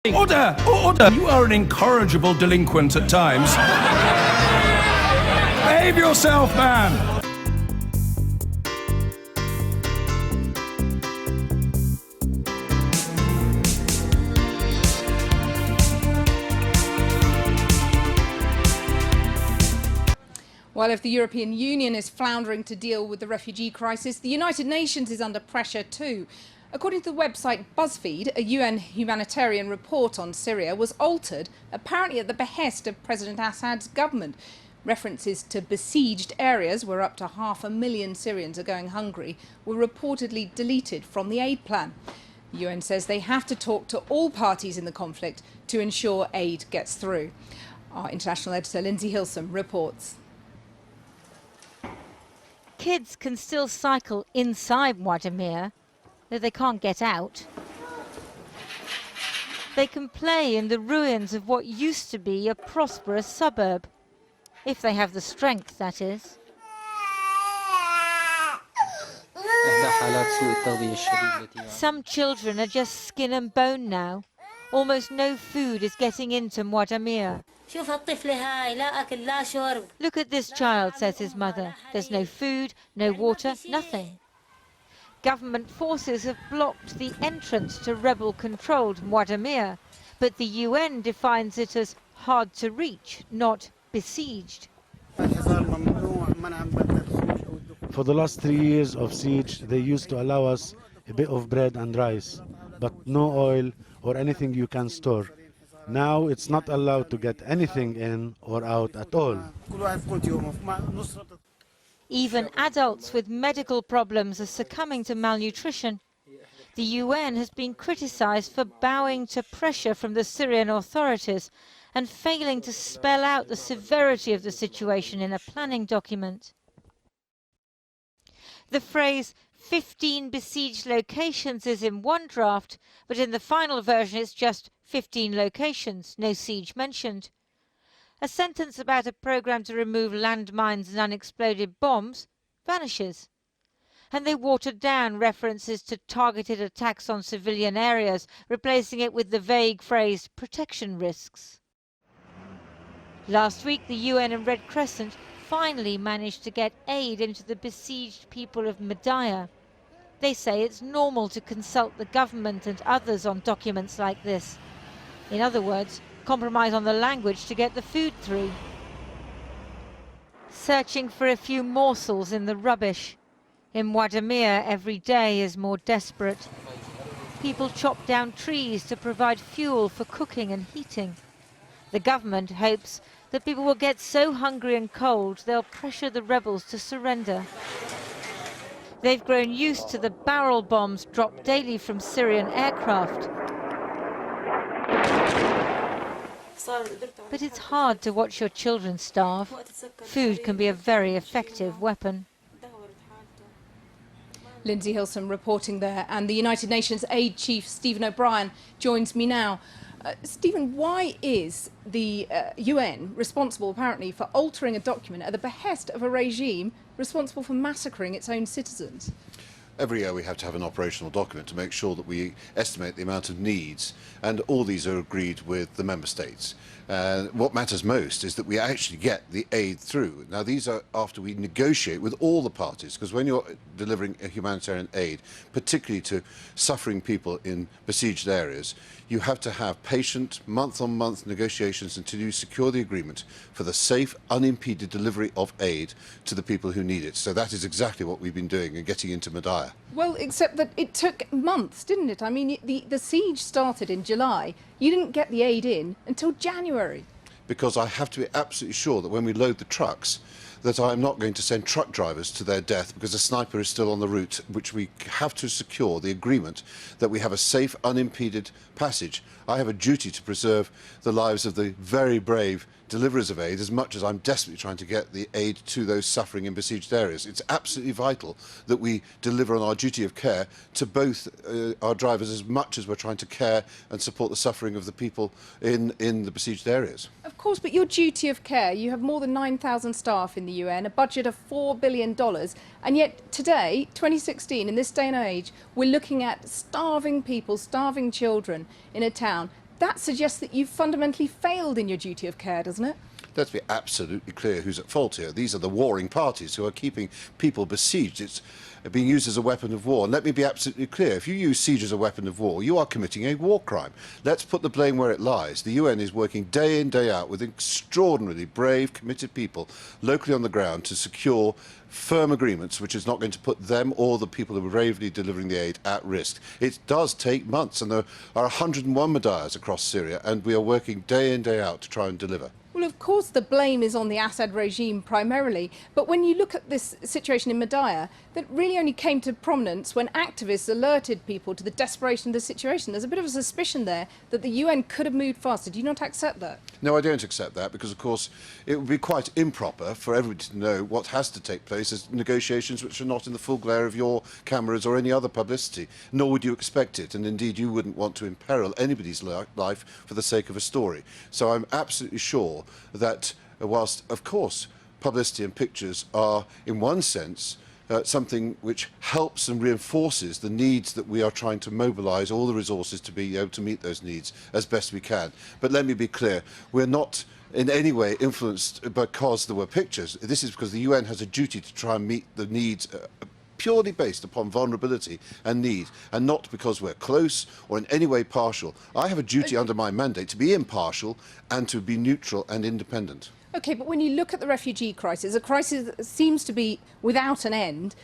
Order! Order! You are an incorrigible delinquent at times. Behave yourself, man! Well, if the European Union is floundering to deal with the refugee crisis, the United Nations is under pressure too. According to the website BuzzFeed, a UN humanitarian report on Syria was altered, apparently at the behest of President Assad's government. References to besieged areas where up to 500,000 Syrians are going hungry were reportedly deleted from the aid plan. The UN says they have to talk to all parties in the conflict to ensure aid gets through. Our international editor Lindsay Hilsum reports. Kids can still cycle inside Wadamir, though they can't get out. They can play in the ruins of what used to be a prosperous suburb, if they have the strength, that is. Some children are just skin and bone now. Almost no food is getting into Wadamir. Look at this child, says his mother. There's no food, no water, nothing. Government forces have blocked the entrance to rebel-controlled Wadamir, but the UN defines it as hard to reach, not besieged. For the last 3 years of siege, they used to allow us a bit of bread and rice, but no oil or anything you can store. Now it's not allowed to get anything in or out at all. Even adults with medical problems are succumbing to malnutrition. The UN has been criticized for bowing to pressure from the Syrian authorities and failing to spell out the severity of the situation in a planning document. The phrase 15 besieged locations is in one draft, but in the final version it's just 15 locations, no siege mentioned. A sentence about a programme to remove landmines and unexploded bombs vanishes. And they watered down references to targeted attacks on civilian areas, replacing it with the vague phrase protection risks. Last week the UN and Red Crescent finally managed to get aid into the besieged people of Madaya. They say it's normal to consult the government and others on documents like this. In other words, compromise on the language to get the food through. Searching for a few morsels in the rubbish. In Wadamir, every day is more desperate. People chop down trees to provide fuel for cooking and heating. The government hopes that people will get so hungry and cold they'll pressure the rebels to surrender. They've grown used to the barrel bombs dropped daily from Syrian aircraft. But it's hard to watch your children starve. Food can be a very effective weapon. Lindsay Hilsum reporting there, and the United Nations Aid Chief Stephen O'Brien joins me now. Stephen, why is the UN responsible apparently for altering a document at the behest of a regime responsible for massacring its own citizens? Every year we have to have an operational document to make sure that we estimate the amount of needs, and all these are agreed with the member states. What matters most is that we actually get the aid through. Now these are after we negotiate with all the parties, because when you're delivering a humanitarian aid, particularly to suffering people in besieged areas, you have to have patient, month-on-month negotiations until you secure the agreement for the safe, unimpeded delivery of aid to the people who need it. So that is exactly what we've been doing and getting into Madaya. Well, except that it took months, didn't it? I mean, the siege started in July. You didn't get the aid in until January. Because I have to be absolutely sure that when we load the trucks, that I'm not going to send truck drivers to their death because a sniper is still on the route, which we have to secure the agreement that we have a safe, unimpeded passage. I have a duty to preserve the lives of the very brave deliverers of aid as much as I'm desperately trying to get the aid to those suffering in besieged areas. It's absolutely vital that we deliver on our duty of care to both our drivers as much as we're trying to care and support the suffering of the people in the besieged areas. Of course, but your duty of care, you have more than 9,000 staff in the UN, a budget of $4 billion, and yet today, 2016, in this day and age, we're looking at starving people, starving children in a town. that suggests that you've fundamentally failed in your duty of care, doesn't it? Let's be absolutely clear who's at fault here. These are the warring parties who are keeping people besieged. It's being used as a weapon of war. And let me be absolutely clear. If you use siege as a weapon of war, you are committing a war crime. Let's put the blame where it lies. The UN is working day in, day out with extraordinarily brave, committed people locally on the ground to secure firm agreements, which is not going to put them or the people who are bravely delivering the aid at risk. It does take months, and there are 101 Madayas across Syria, and we are working day in, day out to try and deliver. Well, of course, the blame is on the Assad regime primarily, but when you look at this situation in Madaya, that really only came to prominence when activists alerted people to the desperation of the situation. There's a bit of a suspicion there that the UN could have moved faster. Do you not accept that? No, I don't accept that, because, of course, it would be quite improper for everybody to know what has to take place as negotiations which are not in the full glare of your cameras or any other publicity, nor would you expect it, and indeed you wouldn't want to imperil anybody's life for the sake of a story. So I'm absolutely sure that whilst, of course, publicity and pictures are, in one sense, something which helps and reinforces the needs that we are trying to mobilise all the resources to be able to meet those needs as best we can. But let me be clear, we're not in any way influenced because there were pictures. This is because the UN has a duty to try and meet the needs purely based upon vulnerability and need, and not because we're close or in any way partial. I have a duty under my mandate to be impartial and to be neutral and independent. OK, but when you look at the refugee crisis, a crisis that seems to be without an end,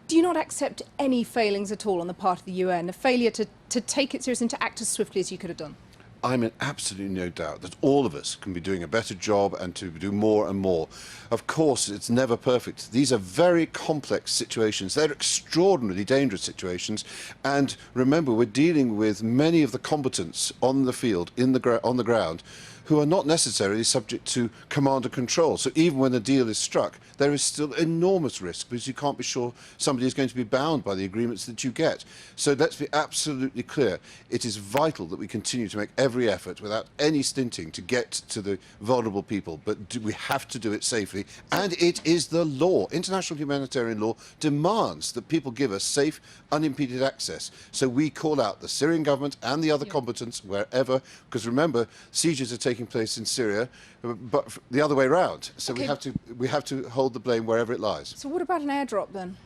do you not accept any failings at all on the part of the UN, a failure to take it seriously and to act as swiftly as you could have done? I'm in absolutely no doubt that all of us can be doing a better job and to do more and more. Of course, it's never perfect. These are very complex situations. They're extraordinarily dangerous situations. And remember, we're dealing with many of the combatants on the field, on the ground, who are not necessarily subject to command and control. So even when a deal is struck, there is still enormous risk because you can't be sure somebody is going to be bound by the agreements that you get. So let's be absolutely clear. It is vital that we continue to make every effort without any stinting to get to the vulnerable people, but we have to do it safely. And it is the law. International humanitarian law demands that people give us safe, unimpeded access. So we call out the Syrian government and the other combatants wherever, because remember, sieges are taking place in Syria, but the other way around. So we have to hold the blame wherever it lies. So what about an airdrop then?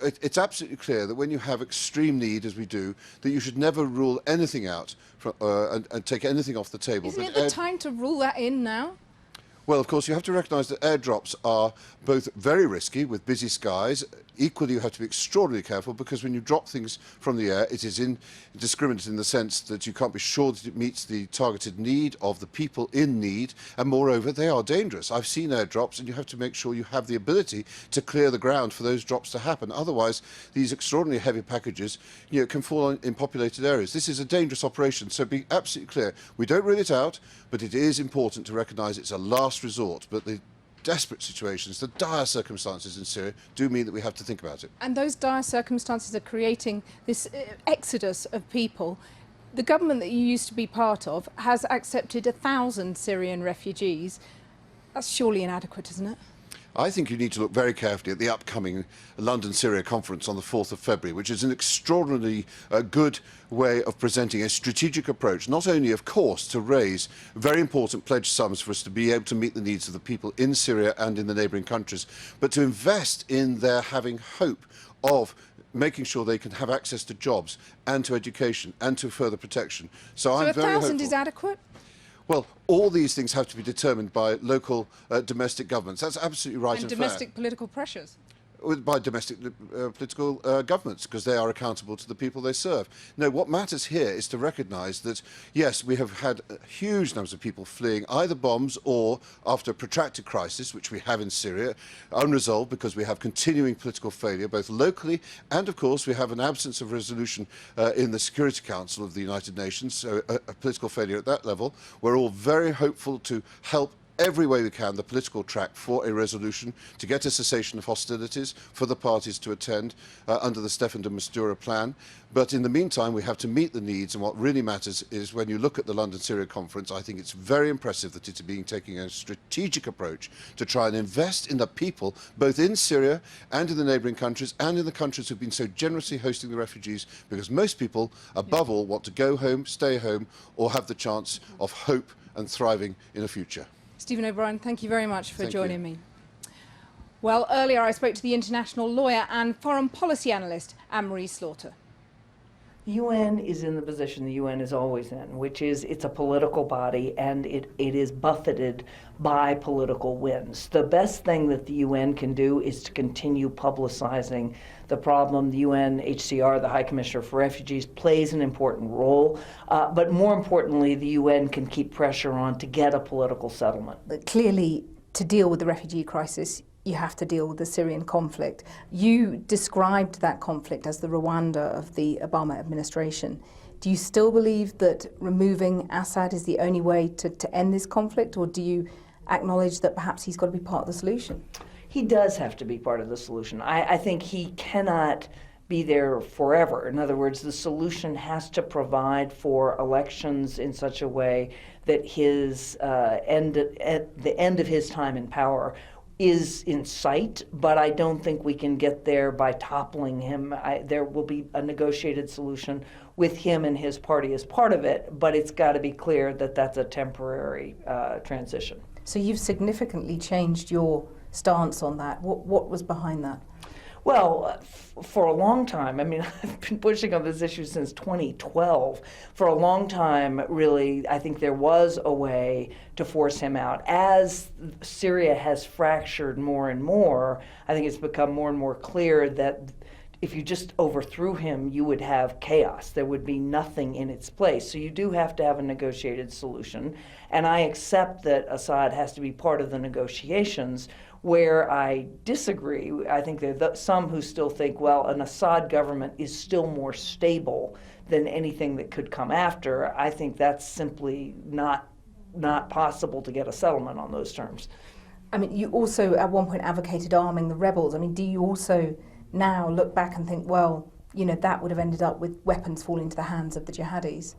It's absolutely clear that when you have extreme need, as we do, that you should never rule anything out and take anything off the table. Isn't it the time to rule that in now? Well, of course, you have to recognise that airdrops are both very risky with busy skies. Equally, you have to be extraordinarily careful because when you drop things from the air, it is indiscriminate in the sense that you can't be sure that it meets the targeted need of the people in need. And moreover, they are dangerous. I've seen airdrops, and you have to make sure you have the ability to clear the ground for those drops to happen. Otherwise, these extraordinarily heavy packages, can fall in populated areas. This is a dangerous operation, so be absolutely clear. We don't rule it out, but it is important to recognise it's a last resort. But the desperate situations, the dire circumstances in Syria do mean that we have to think about it. And those dire circumstances are creating this exodus of people. The government that you used to be part of has accepted 1,000 Syrian refugees. That's surely inadequate, isn't it? I think you need to look very carefully at the upcoming London Syria conference on the 4th of February, which is an extraordinarily good way of presenting a strategic approach, not only, of course, to raise very important pledge sums for us to be able to meet the needs of the people in Syria and in the neighbouring countries, but to invest in their having hope of making sure they can have access to jobs and to education and to further protection. So I'm very hopeful. 1,000 is adequate? Well, all these things have to be determined by local domestic governments. That's absolutely right and domestic fair. political pressures. By domestic political governments, because they are accountable to the people they serve. No, what matters here is to recognise that, yes, we have had huge numbers of people fleeing either bombs or after a protracted crisis, which we have in Syria, unresolved because we have continuing political failure, both locally and, of course, we have an absence of resolution in the Security Council of the United Nations, so a political failure at that level. We're all very hopeful to help every way we can the political track for a resolution, to get a cessation of hostilities, for the parties to attend under the Stefan de Mistura plan. But in the meantime, we have to meet the needs, and what really matters is when you look at the London Syria conference, I think it's very impressive that it's taking a strategic approach to try and invest in the people, both in Syria and in the neighbouring countries and in the countries who've been so generously hosting the refugees, because most people, above all, want to go home, stay home, or have the chance of hope and thriving in a future. Stephen O'Brien, thank you very much for joining me. Well, earlier I spoke to the international lawyer and foreign policy analyst Anne-Marie Slaughter. The UN is in the position the UN is always in, which is it's a political body and it is buffeted by political winds. The best thing that the UN can do is to continue publicizing the problem. The UNHCR, the High Commissioner for Refugees, plays an important role, but more importantly, the UN can keep pressure on to get a political settlement. But clearly, to deal with the refugee crisis, you have to deal with the Syrian conflict. You described that conflict as the Rwanda of the Obama administration. Do you still believe that removing Assad is the only way to end this conflict, or do you acknowledge that perhaps he's got to be part of the solution? He does have to be part of the solution. I think he cannot be there forever. In other words, the solution has to provide for elections in such a way that his at the end of his time in power is in sight, but I don't think we can get there by toppling him. There will be a negotiated solution with him and his party as part of it, but it's got to be clear that that's a temporary transition. So you've significantly changed your stance on that. What was behind that? Well, for a long time, I mean, I've been pushing on this issue since 2012. For a long time, really, I think there was a way to force him out. As Syria has fractured more and more, I think it's become more and more clear that if you just overthrew him, you would have chaos. There would be nothing in its place. So you do have to have a negotiated solution. And I accept that Assad has to be part of the negotiations. Where I disagree, I think there are some who still think, well, an Assad government is still more stable than anything that could come after. I think that's simply not possible to get a settlement on those terms. I mean, you also at one point advocated arming the rebels. I mean, do you also now look back and think, well, you know, that would have ended up with weapons falling into the hands of the jihadis?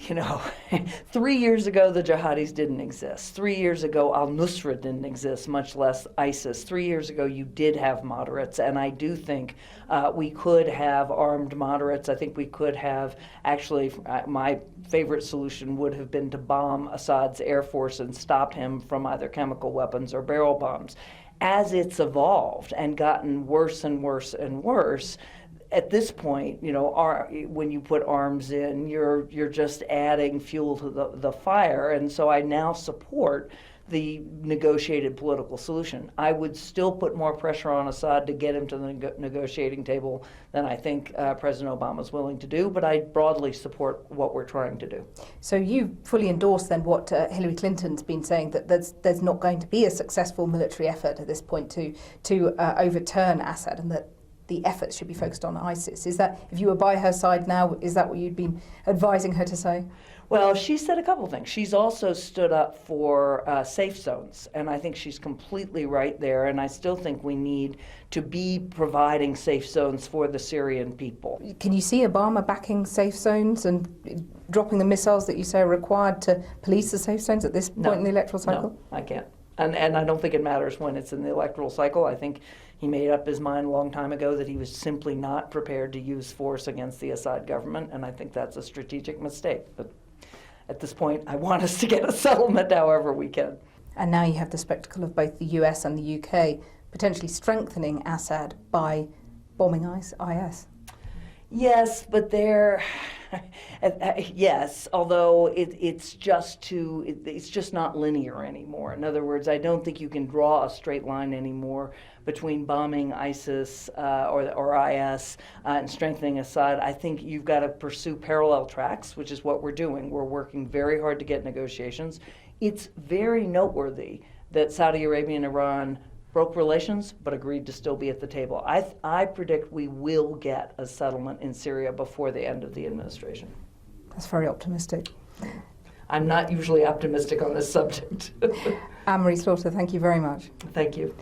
You know, 3 years ago, the jihadis didn't exist. 3 years ago, al-Nusra didn't exist, much less ISIS. 3 years ago, you did have moderates, and I do think we could have armed moderates. I think we could have, actually, my favorite solution would have been to bomb Assad's air force and stop him from either chemical weapons or barrel bombs. As it's evolved and gotten worse and worse and worse, at this point, you know, when you put arms in, you're just adding fuel to the fire. And so I now support the negotiated political solution. I would still put more pressure on Assad to get him to the negotiating table than I think President Obama is willing to do, but I broadly support what we're trying to do. So you fully endorse then what Hillary Clinton's been saying, that there's not going to be a successful military effort at this point to overturn Assad, and that the efforts should be focused on ISIS. Is that, if you were by her side now, is that what you'd been advising her to say? Well, she said a couple of things. She's also stood up for safe zones, and I think she's completely right there, and I still think we need to be providing safe zones for the Syrian people. Can you see Obama backing safe zones and dropping the missiles that you say are required to police the safe zones at this point in the electoral cycle? No, I can't. And I don't think it matters when it's in the electoral cycle. I think he made up his mind a long time ago that he was simply not prepared to use force against the Assad government, and I think that's a strategic mistake. But at this point, I want us to get a settlement however we can. And now you have the spectacle of both the US and the UK potentially strengthening Assad by bombing IS. Yes, but they're yes, although it's just not linear anymore. In other words, I don't think you can draw a straight line anymore between bombing ISIS or IS and strengthening Assad. I think you've got to pursue parallel tracks, which is what we're doing. We're working very hard to get negotiations. It's very noteworthy that Saudi Arabia and Iran broke relations, but agreed to still be at the table. I predict we will get a settlement in Syria before the end of the administration. That's very optimistic. I'm not usually optimistic on this subject. Anne-Marie Slaughter, thank you very much. Thank you.